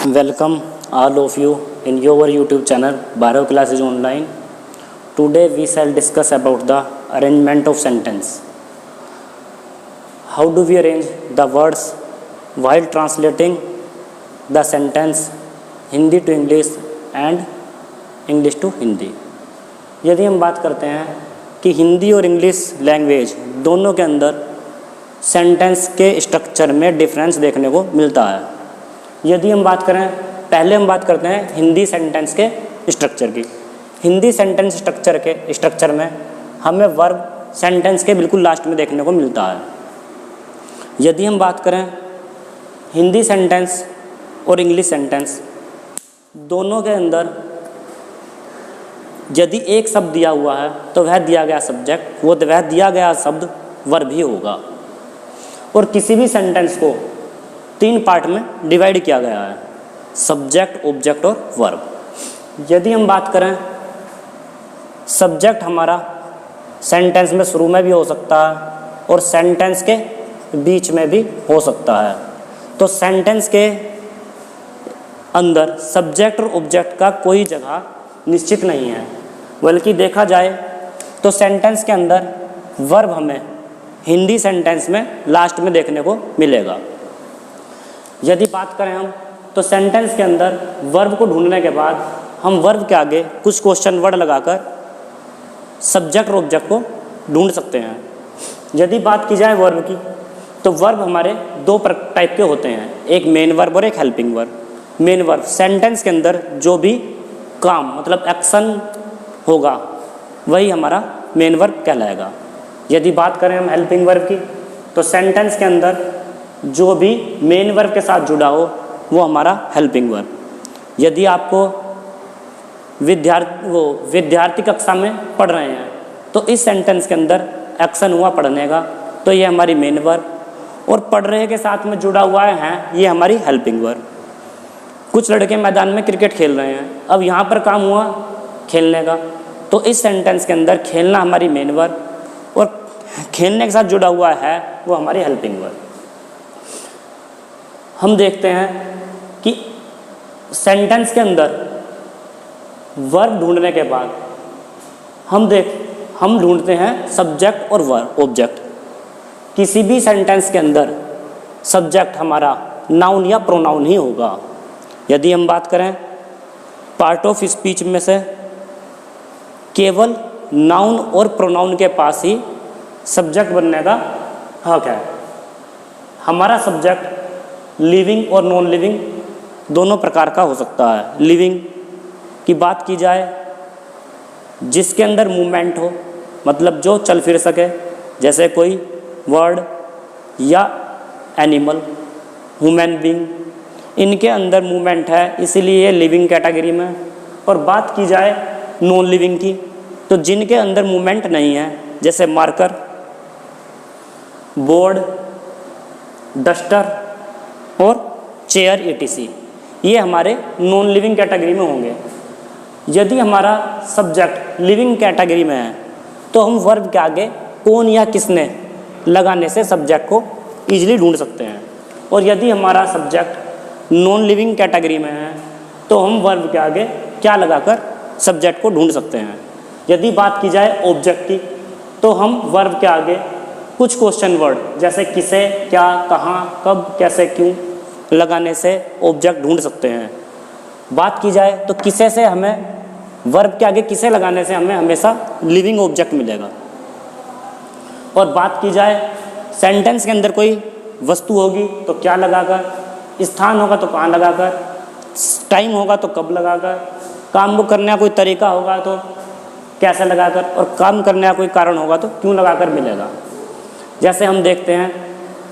Welcome all of you in your YouTube channel Bhairav Classes Online. Today we shall discuss about the arrangement of sentence. How do we arrange the words while translating the sentence Hindi to English and English to Hindi? यदि हम बात करते हैं कि हिंदी और English language दोनों के अंदर सेंटेंस के स्ट्रक्चर में डिफरेंस देखने को मिलता है। यदि हम बात करें, पहले हम बात करते हैं हिंदी सेंटेंस के स्ट्रक्चर की। हिंदी सेंटेंस स्ट्रक्चर में हमें वर्ब सेंटेंस के बिल्कुल लास्ट में देखने को मिलता है। यदि हम बात करें हिंदी सेंटेंस और इंग्लिश सेंटेंस दोनों के अंदर यदि एक शब्द दिया हुआ है तो वह दिया गया सब्जेक्ट, वह दिया गया शब्द वर्ब ही होगा। और किसी भी सेंटेंस को 3 पार्ट में डिवाइड किया गया है, सब्जेक्ट, ऑब्जेक्ट और वर्ब। यदि हम बात करें, सब्जेक्ट हमारा सेंटेंस में शुरू में भी हो सकता है और सेंटेंस के बीच में भी हो सकता है। तो सेंटेंस के अंदर सब्जेक्ट और ऑब्जेक्ट का कोई जगह निश्चित नहीं है, बल्कि देखा जाए तो सेंटेंस के अंदर वर्ब हमें हिंदी सेंटेंस में लास्ट में देखने को मिलेगा। यदि बात करें हम, तो सेंटेंस के अंदर वर्ब को ढूंढने के बाद हम वर्ब के आगे कुछ क्वेश्चन वर्ड लगाकर सब्जेक्ट और ऑब्जेक्ट को ढूंढ सकते हैं। यदि बात की जाए वर्ब की, तो वर्ब हमारे 2 टाइप के होते हैं, एक मेन वर्ब और एक helping verb. Main verb sentence के अंदर जो भी काम मतलब एक्शन होगा वही हमारा मेन वर्ब कहलाएगा। यदि बात करें हम हेल्पिंग वर्ब की, तो सेंटेंस के अंदर जो भी मेन वर्ब के साथ जुड़ा हो वो हमारा हेल्पिंग वर्ब। यदि आपको विद्यार्थी कक्षा में पढ़ रहे हैं तो इस सेंटेंस के अंदर एक्शन हुआ पढ़ने का, तो ये हमारी मेन वर्ब, और पढ़ रहे के साथ में जुड़ा हुआ है ये हमारी हेल्पिंग वर्ब। कुछ लड़के मैदान में क्रिकेट खेल रहे हैं, अब यहाँ पर काम हुआ खेलने का, तो इस सेंटेंस के अंदर खेलना हमारी मेन वर्ब और खेलने के साथ जुड़ा हुआ है वो हमारी हेल्पिंग वर्ब। हम देखते हैं कि सेंटेंस के अंदर वर्ब ढूंढने के बाद हम ढूंढते हैं सब्जेक्ट और वर्ब ऑब्जेक्ट। किसी भी सेंटेंस के अंदर सब्जेक्ट हमारा नाउन या प्रोनाउन ही होगा। यदि हम बात करें पार्ट ऑफ स्पीच में से केवल नाउन और प्रोनाउन के पास ही सब्जेक्ट बनने का हक है। हमारा सब्जेक्ट लिविंग और नॉन लिविंग दोनों प्रकार का हो सकता है। लिविंग की बात की जाए जिसके अंदर मूवमेंट हो, मतलब जो चल फिर सके, जैसे कोई वर्ड या एनिमल, ह्यूमन बीइंग, इनके अंदर मूवमेंट है, इसीलिए ये लिविंग कैटेगरी में। और बात की जाए नॉन लिविंग की, तो जिनके अंदर मूवमेंट नहीं है, जैसे मार्कर, बोर्ड, डस्टर और चेयर etc, ये हमारे नॉन लिविंग कैटेगरी में होंगे। यदि हमारा सब्जेक्ट लिविंग कैटेगरी में है तो हम वर्ब के आगे कौन या किसने लगाने से सब्जेक्ट को ईजिली ढूंढ सकते हैं। और यदि हमारा सब्जेक्ट नॉन लिविंग कैटेगरी में है तो हम वर्ब के आगे क्या लगाकर सब्जेक्ट को ढूंढ सकते हैं। यदि बात की जाए ऑब्जेक्ट की, तो हम वर्ब के आगे कुछ क्वेश्चन वर्ड जैसे किसे, क्या, कहाँ, कब, कैसे, क्यों लगाने से ऑब्जेक्ट ढूंढ सकते हैं। बात की जाए तो किसे से हमें वर्ब के आगे किसे लगाने से हमें हमेशा लिविंग ऑब्जेक्ट मिलेगा। और बात की जाए सेंटेंस के अंदर कोई वस्तु होगी तो क्या लगाकर, स्थान होगा तो कहाँ लगाकर, टाइम होगा तो कब लगाकर, काम को करने का कोई तरीका होगा तो कैसे लगाकर, और काम करने का कोई कारण होगा तो क्यों लगाकर मिलेगा। जैसे हम देखते हैं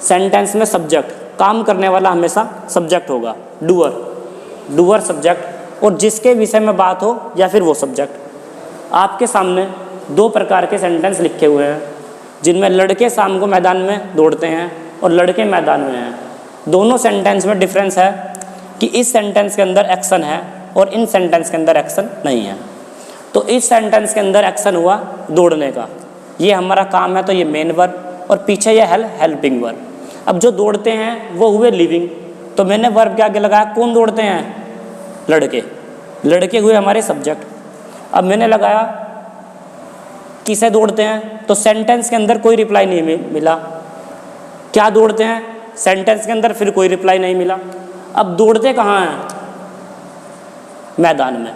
सेंटेंस में सब्जेक्ट, काम करने वाला हमेशा सब्जेक्ट होगा, डूअर सब्जेक्ट, और जिसके विषय में बात हो या फिर वो सब्जेक्ट। आपके सामने 2 प्रकार के सेंटेंस लिखे हुए हैं, जिनमें लड़के शाम को मैदान में दौड़ते हैं और लड़के मैदान में हैं। दोनों सेंटेंस में डिफरेंस है कि इस सेंटेंस के अंदर एक्शन है और इन सेंटेंस के अंदर एक्शन नहीं है। तो इस सेंटेंस के अंदर एक्शन हुआ दौड़ने का, ये हमारा काम है, तो ये मेन वर्ब, और पीछे ये हेल्पिंग वर्ब। अब जो दौड़ते हैं वो हुए लिविंग, तो मैंने वर्ब के आगे लगाया कौन दौड़ते हैं, लड़के, लड़के हुए हमारे सब्जेक्ट। अब मैंने लगाया किसे दौड़ते हैं, तो सेंटेंस के अंदर कोई रिप्लाई नहीं मिला। क्या दौड़ते हैं, सेंटेंस के अंदर फिर कोई रिप्लाई नहीं मिला। अब दौड़ते कहाँ हैं, मैदान में।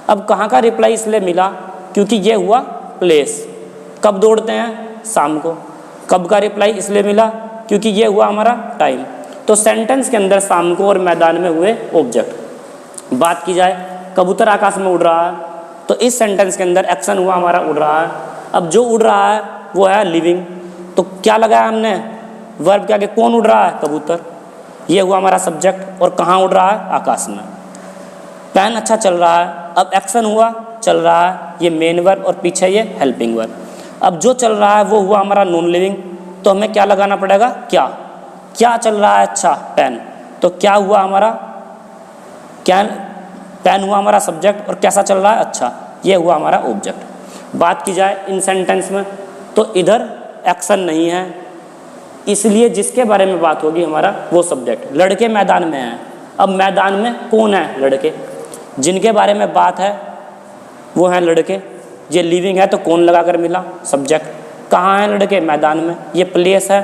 अब कहाँ का रिप्लाई इसलिए मिला क्योंकि ये हुआ प्लेस। कब दौड़ते हैं, शाम को। कब का रिप्लाई इसलिए मिला क्योंकि ये हुआ हमारा टाइम। तो सेंटेंस के अंदर शाम को और मैदान में हुए ऑब्जेक्ट। बात की जाए कबूतर आकाश में उड़ रहा है, तो इस सेंटेंस के अंदर एक्शन हुआ हमारा उड़ रहा है। अब जो उड़ रहा है वो है लिविंग, तो क्या लगाया हमने, वर्ब के आगे कौन उड़ रहा है, कबूतर। ये हुआ हमारा सब्जेक्ट। और कहाँ उड़ रहा है, आकाश में। पेन अच्छा चल रहा है, अब एक्शन हुआ चल रहा है, ये मेन वर्ब और पीछे ये हेल्पिंग वर्ब। अब जो चल रहा है वो हुआ हमारा नॉन लिविंग, तो हमें क्या लगाना पड़ेगा, क्या। क्या चल रहा है, अच्छा पेन, तो क्या हुआ हमारा, क्या, पेन हुआ हमारा सब्जेक्ट और कैसा चल रहा है, अच्छा, ये हुआ हमारा ऑब्जेक्ट। बात की जाए इन सेंटेंस में, तो इधर एक्शन नहीं है, इसलिए जिसके बारे में बात होगी हमारा वो सब्जेक्ट। लड़के मैदान में हैं, अब मैदान में कौन है, लड़के। जिनके बारे में बात है वो हैं लड़के। ये लिविंग है तो कौन लगाकर मिला, सब्जेक्ट। कहाँ हैं लड़के, मैदान में। ये प्लेस है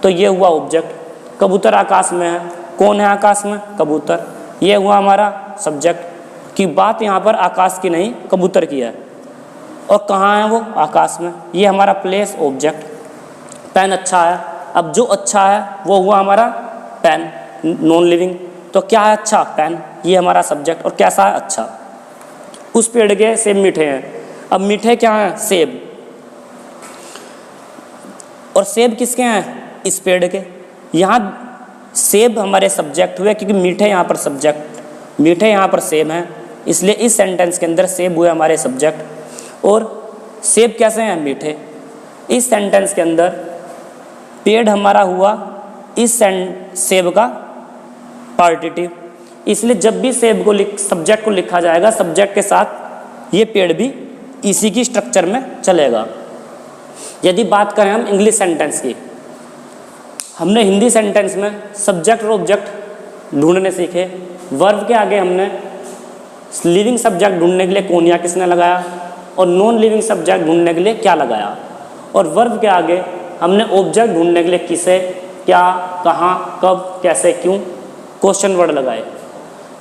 तो ये हुआ ऑब्जेक्ट। कबूतर आकाश में है, कौन है आकाश में, कबूतर। ये हुआ हमारा सब्जेक्ट की बात यहाँ पर आकाश की नहीं कबूतर की है। और कहाँ है वो, आकाश में। ये हमारा प्लेस, ऑब्जेक्ट। पेन अच्छा है, अब जो अच्छा है वो हुआ हमारा पेन, नॉन लिविंग। तो क्या है, अच्छा, पेन, ये हमारा सब्जेक्ट। और कैसा है, अच्छा। उस पेड़ के सेब मीठे हैं, अब मीठे क्या हैं, सेब। और सेब किसके हैं, इस पेड़ के। यहाँ सेब हमारे सब्जेक्ट हुए क्योंकि मीठे यहाँ पर सब्जेक्ट, मीठे यहाँ पर सेब हैं, इसलिए इस सेंटेंस के अंदर सेब हुए हमारे सब्जेक्ट। और सेब कैसे हैं, मीठे। इस सेंटेंस के अंदर पेड़ हमारा हुआ इस सेब का पार्टिटिव, इसलिए जब भी सेब को सब्जेक्ट को लिखा जाएगा सब्जेक्ट के साथ ये पेड़ भी इसी की स्ट्रक्चर में चलेगा। यदि बात करें हम इंग्लिश सेंटेंस की, हमने हिंदी सेंटेंस में सब्जेक्ट और ऑब्जेक्ट ढूंढने सीखे। वर्ब के आगे हमने लिविंग सब्जेक्ट ढूंढने के लिए कौन या किसने लगाया, और नॉन लिविंग सब्जेक्ट ढूंढने के लिए क्या लगाया। और वर्ब के आगे हमने ऑब्जेक्ट ढूंढने के लिए किसे, क्या, कहाँ, कब, कैसे, क्यों, क्वेश्चन वर्ड लगाए।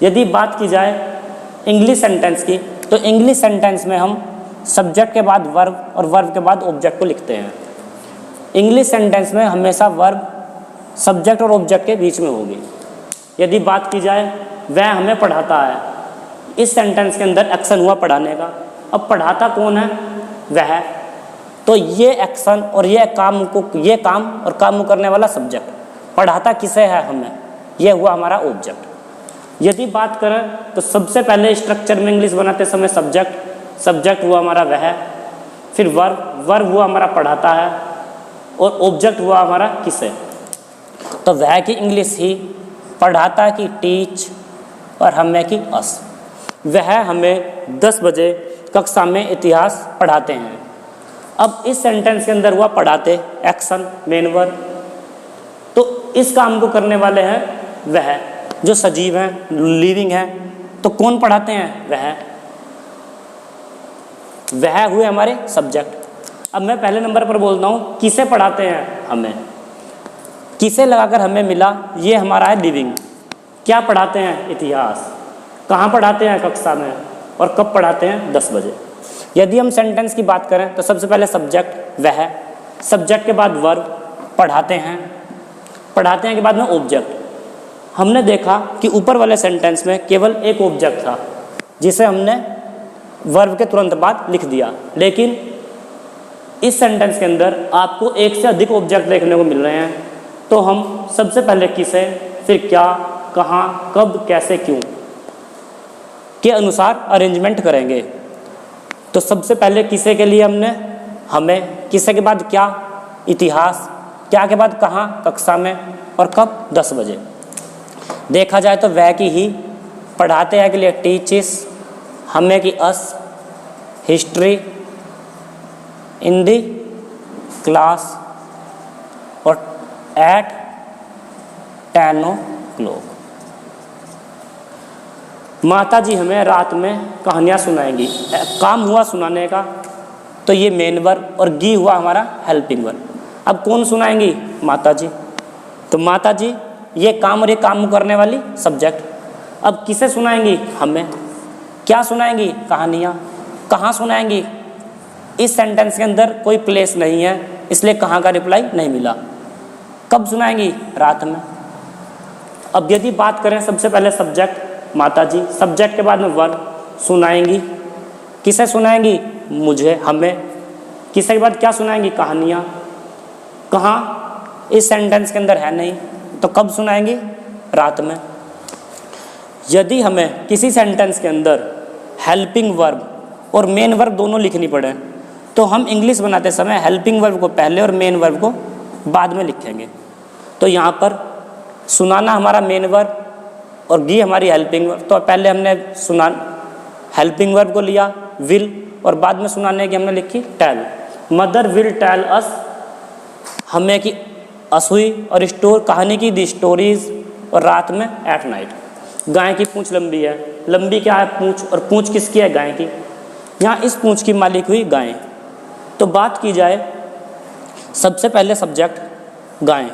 यदि बात की जाए इंग्लिश सेंटेंस की, तो इंग्लिश सेंटेंस में हम सब्जेक्ट के बाद वर्ब और वर्ब के बाद ऑब्जेक्ट को लिखते हैं। इंग्लिश सेंटेंस में हमेशा वर्ब सब्जेक्ट और ऑब्जेक्ट के बीच में होगी। यदि बात की जाए वह हमें पढ़ाता है, इस सेंटेंस के अंदर एक्शन हुआ पढ़ाने का। अब पढ़ाता कौन है, वह, तो ये एक्शन और ये काम और काम करने वाला सब्जेक्ट। पढ़ाता किसे है, हमें, यह हुआ हमारा ऑब्जेक्ट। यदि बात करें तो सबसे पहले स्ट्रक्चर में इंग्लिश बनाते समय सब्जेक्ट हुआ हमारा वह, फिर वर्ब हुआ हमारा पढ़ाता है, और ऑब्जेक्ट हुआ हमारा किसे। तो वह की इंग्लिश ही, पढ़ाता की टीच, और हमें की अस। वह हमें 10 बजे कक्षा में इतिहास पढ़ाते हैं। अब इस सेंटेंस के अंदर हुआ पढ़ाते, एक्शन, मेन वर्ब। तो इस काम को करने वाले हैं वह, जो सजीव हैं, लिविंग हैं। तो कौन पढ़ाते हैं, वह हुए हमारे सब्जेक्ट। अब मैं पहले नंबर पर बोलता हूँ किसे पढ़ाते हैं, हमें। किसे लगाकर हमें मिला, ये हमारा है लिविंग। क्या पढ़ाते हैं, इतिहास। कहाँ पढ़ाते हैं, कक्षा में। और कब पढ़ाते हैं, 10 बजे। यदि हम सेंटेंस की बात करें तो सबसे पहले सब्जेक्ट वह, सब्जेक्ट के बाद वर्ब, पढ़ाते हैं के बाद में ऑब्जेक्ट। हमने देखा कि ऊपर वाले सेंटेंस में केवल एक ऑब्जेक्ट था जिसे हमने वर्ब के तुरंत बाद लिख दिया, लेकिन इस सेंटेंस के अंदर आपको एक से अधिक ऑब्जेक्ट देखने को मिल रहे हैं। तो हम सबसे पहले किसे, फिर क्या, कहाँ, कब, कैसे, क्यों के अनुसार अरेंजमेंट करेंगे। तो सबसे पहले किसे के लिए हमने हमें, किसे के बाद क्या, इतिहास, क्या के बाद कहाँ, कक्षा में, और कब, 10 बजे। देखा जाए तो वह की ही, पढ़ाते हैं के लिए टीचिस, हमें की अस, हिस्ट्री, इन दी क्लास, और एट 10 o'clock। माता जी हमें रात में कहानियाँ सुनाएंगी। काम हुआ सुनाने का, तो ये मेन वर्ब, और गी हुआ हमारा हेल्पिंग वर्ब। अब कौन सुनाएंगी? माता जी। तो माता जी ये काम और ये काम करने वाली सब्जेक्ट। अब किसे सुनाएंगी? हमें। क्या सुनाएंगी? कहानियाँ। कहाँ सुनाएंगी? इस सेंटेंस के अंदर कोई प्लेस नहीं है, इसलिए कहाँ का रिप्लाई नहीं मिला। कब सुनाएंगी? रात में। अब यदि बात करें सबसे पहले सब्जेक्ट माता जी, सब्जेक्ट के बाद में वर्ब, सुनाएंगी। किसे सुनाएंगी? मुझे, हमें। किसे के बाद क्या सुनाएंगी? कहानियाँ। कहाँ? इस सेंटेंस के अंदर है नहीं, तो कब सुनाएंगी? रात में। यदि हमें किसी सेंटेंस के अंदर हेल्पिंग वर्ब और मेन वर्ब दोनों लिखनी पड़े, तो हम इंग्लिश बनाते समय हेल्पिंग वर्ब को पहले और मेन वर्ब को बाद में लिखेंगे। तो यहाँ पर सुनाना हमारा मेन वर्ब और गी हमारी हेल्पिंग वर्ब। तो पहले हमने हेल्पिंग वर्ब को लिया विल, और बाद में सुनाने की हमने लिखी tell. Mother will tell us, हमें की अस हुई, और स्टोर कहानी की दी स्टोरीज, और रात में एट नाइट। गाय की पूंछ लंबी है, लंबी क्या है? पूंछ, और पूंछ किसकी है? गाय की। यहाँ इस पूंछ की मालिक हुई गाय। तो बात की जाए सबसे पहले सब्जेक्ट गाय,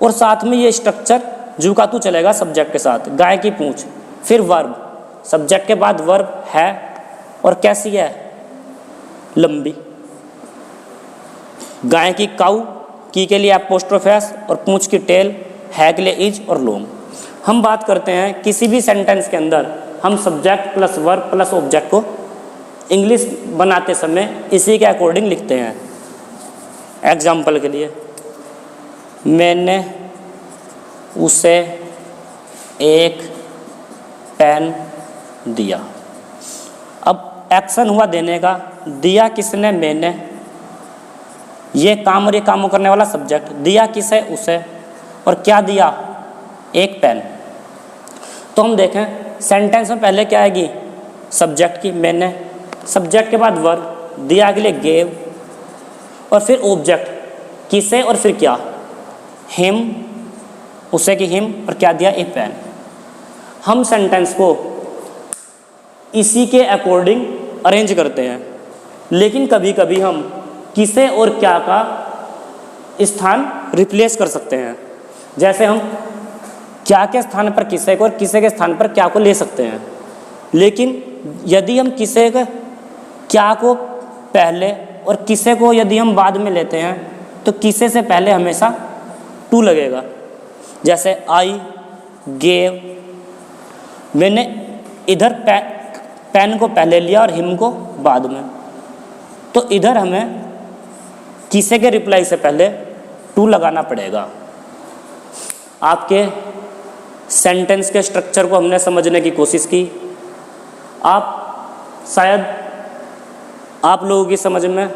और साथ में ये स्ट्रक्चर जू का तू चलेगा सब्जेक्ट के साथ, गाय की पूंछ, फिर वर्ब, सब्जेक्ट के बाद वर्ब है, और कैसी है? लंबी। गाय की काऊ, की के लिए एपोस्ट्रोफेस, और पूंछ की टेल, है के लिए इज और लॉन्ग। हम बात करते हैं किसी भी सेंटेंस के अंदर हम subject plus verb plus object को इंग्लिश बनाते समय इसी के अकॉर्डिंग लिखते हैं। एग्जाम्पल के लिए, मैंने उसे एक पेन दिया। अब एक्शन हुआ देने का, दिया किसने? मैंने। ये काम और ये काम करने वाला सब्जेक्ट, दिया किसे? उसे, और क्या दिया? एक पेन। तो हम देखें सेंटेंस में पहले क्या आएगी? सब्जेक्ट की मैंने, सब्जेक्ट के बाद वर्ब, दिया के लिए गेव, और फिर ऑब्जेक्ट किसे और फिर क्या? हिम, उसे की हिम, और क्या दिया? एक पेन। हम सेंटेंस को इसी के अकॉर्डिंग अरेंज करते हैं, लेकिन कभी कभी हम किसे और क्या का स्थान रिप्लेस कर सकते हैं। जैसे हम क्या के स्थान पर किसे को और किसे के स्थान पर क्या को ले सकते हैं, लेकिन यदि हम किसे के क्या को पहले और किसे को यदि हम बाद में लेते हैं, तो किसे से पहले हमेशा टू लगेगा। जैसे आई गेव, मैंने इधर पेन को पहले लिया और हिम को बाद में, तो इधर हमें किसे के रिप्लाई से पहले टू लगाना पड़ेगा। आपके सेंटेंस के स्ट्रक्चर को हमने समझने की कोशिश की। आप शायद आप लोगों की समझ में